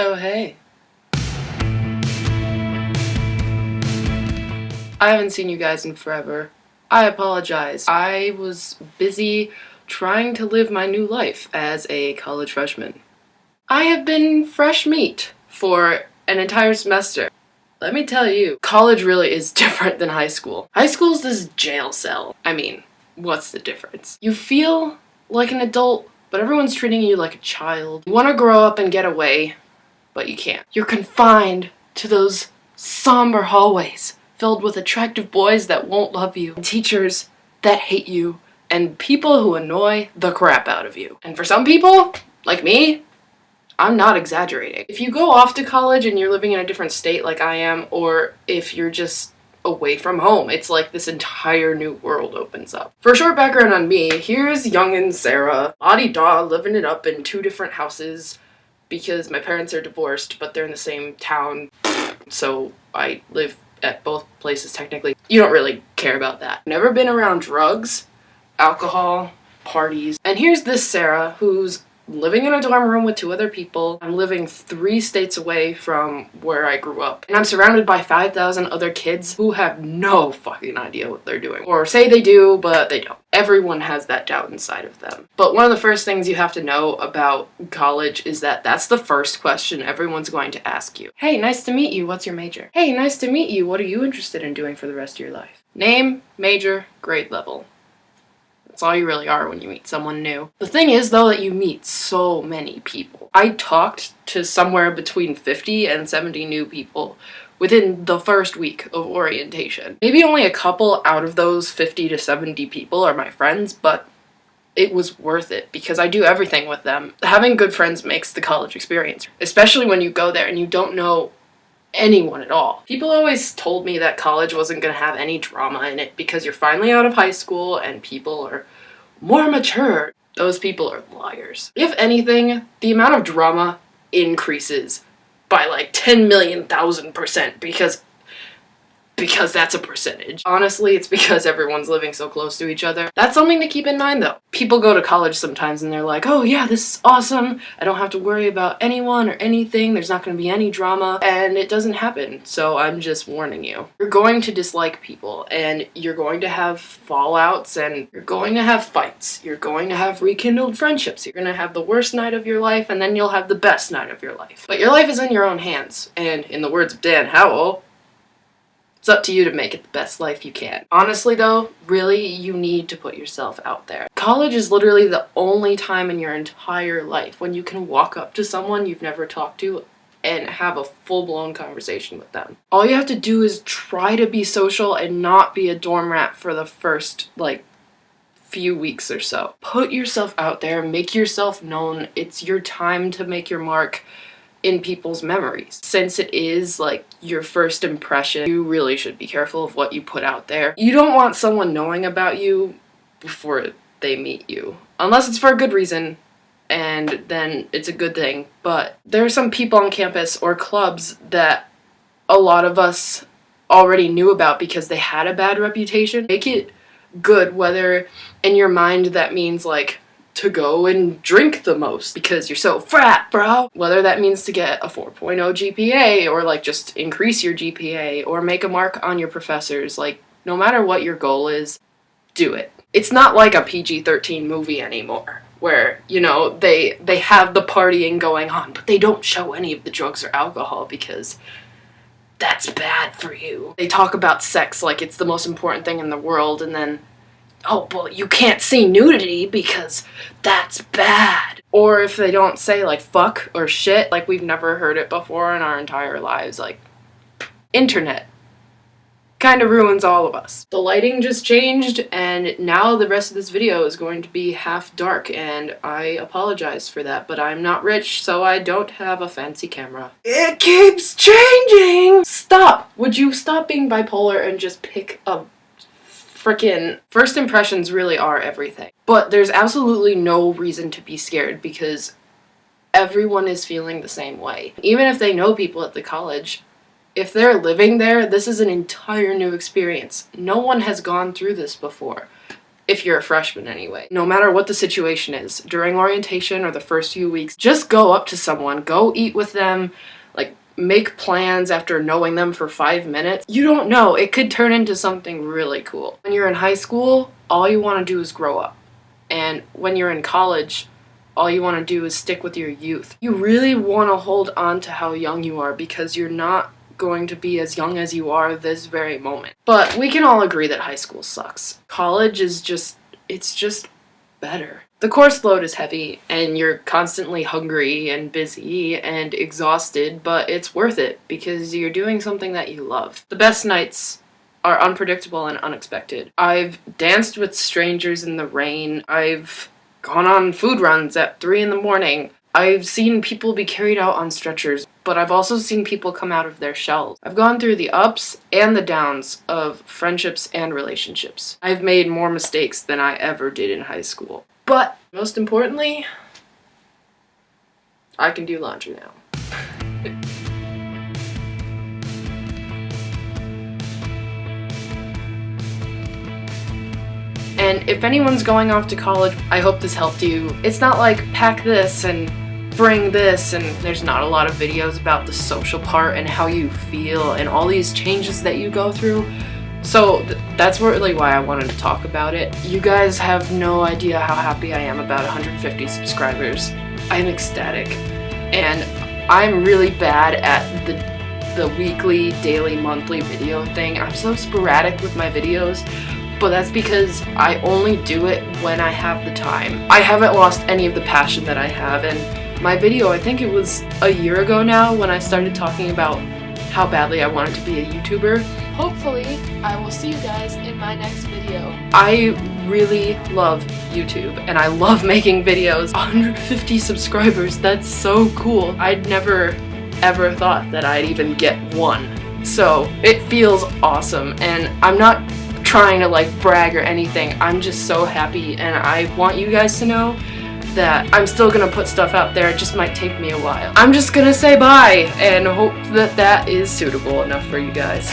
Oh, hey. I haven't seen you guys in forever. I apologize. I was busy trying to live my new life as a college freshman. I have been fresh meat for an entire semester. Let me tell you, college really is different than high school. High school's this jail cell. I mean, what's the difference? You feel like an adult, but everyone's treating you like a child. You want to grow up and get away, but you can't. You're confined to those somber hallways filled with attractive boys that won't love you, and teachers that hate you, and people who annoy the crap out of you. And for some people, like me, I'm not exaggerating. If you go off to college and you're living in a different state like I am, or if you're just away from home, it's like this entire new world opens up. For a short background on me, here's youngin' Sarah, la-di-da, living it up in 2 different houses because my parents are divorced, but they're in the same town, so I live at both places technically. You don't really care about that. Never been around drugs, alcohol, parties. And here's this Sarah who's living in a dorm room with 2 other people. I'm living 3 states away from where I grew up. And I'm surrounded by 5,000 other kids who have no fucking idea what they're doing. Or say they do, but they don't. Everyone has that doubt inside of them. But one of the first things you have to know about college is that that's the first question everyone's going to ask you. Hey, nice to meet you. What's your major? Hey, nice to meet you. What are you interested in doing for the rest of your life? Name, major, grade level. That's all you really are when you meet someone new. The thing is, though, that you meet so many people. I talked to somewhere between 50 and 70 new people within the first week of orientation. Maybe only a couple out of those 50 to 70 people are my friends, but it was worth it because I do everything with them. Having good friends makes the college experience, especially when you go there and you don't know anyone at all. People always told me that college wasn't going to have any drama in it because you're finally out of high school and people are more mature. Those people are liars. If anything, the amount of drama increases by like 10,000,000% because that's a percentage. Honestly, it's because everyone's living so close to each other. That's something to keep in mind though. People go to college sometimes and they're like, oh yeah, this is awesome. I don't have to worry about anyone or anything. There's not going to be any drama. And it doesn't happen. So I'm just warning you. You're going to dislike people and you're going to have fallouts and you're going to have fights. You're going to have rekindled friendships. You're going to have the worst night of your life and then you'll have the best night of your life. But your life is in your own hands. And in the words of Dan Howell, it's up to you to make it the best life you can. Honestly though, really, you need to put yourself out there. College is literally the only time in your entire life when you can walk up to someone you've never talked to and have a full-blown conversation with them. All you have to do is try to be social and not be a dorm rat for the first, few weeks or so. Put yourself out there, make yourself known. It's your time to make your mark in people's memories. Since it is your first impression, you really should be careful of what you put out there. You don't want someone knowing about you before they meet you. Unless it's for a good reason, and then it's a good thing. But there are some people on campus or clubs that a lot of us already knew about because they had a bad reputation. Make it good, whether in your mind that means to go and drink the most because you're so frat, bro. Whether that means to get a 4.0 GPA or just increase your GPA or make a mark on your professors. No matter what your goal is, do it. It's not like a PG-13 movie anymore where, they have the partying going on, but they don't show any of the drugs or alcohol because that's bad for you. They talk about sex like it's the most important thing in the world and then, oh, well, you can't see nudity because that's bad. Or if they don't say fuck or shit, we've never heard it before in our entire lives, internet kind of ruins all of us. The lighting just changed and now the rest of this video is going to be half dark and I apologize for that, but I'm not rich so I don't have a fancy camera. It keeps changing! Stop! Would you stop being bipolar and just pick a frickin' first impressions really are everything. But there's absolutely no reason to be scared because everyone is feeling the same way. Even if they know people at the college, if they're living there, this is an entire new experience. No one has gone through this before. if you're a freshman anyway. No matter what the situation is, during orientation or the first few weeks, just go up to someone, go eat with them, like make plans after knowing them for 5 minutes. You don't know, it could turn into something really cool. When you're in high school, all you want to do is grow up. And when you're in college, all you want to do is stick with your youth. You really want to hold on to how young you are because you're not going to be as young as you are this very moment. But we can all agree that high school sucks. College is it's just better. The course load is heavy and you're constantly hungry and busy and exhausted, but it's worth it because you're doing something that you love. The best nights are unpredictable and unexpected. I've danced with strangers in the rain. I've gone on food runs at 3 in the morning. I've seen people be carried out on stretchers, but I've also seen people come out of their shells. I've gone through the ups and the downs of friendships and relationships. I've made more mistakes than I ever did in high school. But most importantly, I can do laundry now. And if anyone's going off to college, I hope this helped you. It's not like pack this and bring this, and there's not a lot of videos about the social part and how you feel and all these changes that you go through. So that's really why I wanted to talk about it. You guys have no idea how happy I am about 150 subscribers. I'm ecstatic. And I'm really bad at the weekly, daily, monthly video thing. I'm so sporadic with my videos. But that's because I only do it when I have the time. I haven't lost any of the passion that I have, and my video, I think it was a year ago now when I started talking about how badly I wanted to be a YouTuber. Hopefully, I will see you guys in my next video. I really love YouTube, and I love making videos. 150 subscribers, that's so cool. I'd never ever thought that I'd even get one. So, it feels awesome, and I'm not trying to like brag or anything. I'm just so happy, and I want you guys to know that I'm still gonna put stuff out there. It just might take me a while. I'm just gonna say bye and hope that that is suitable enough for you guys.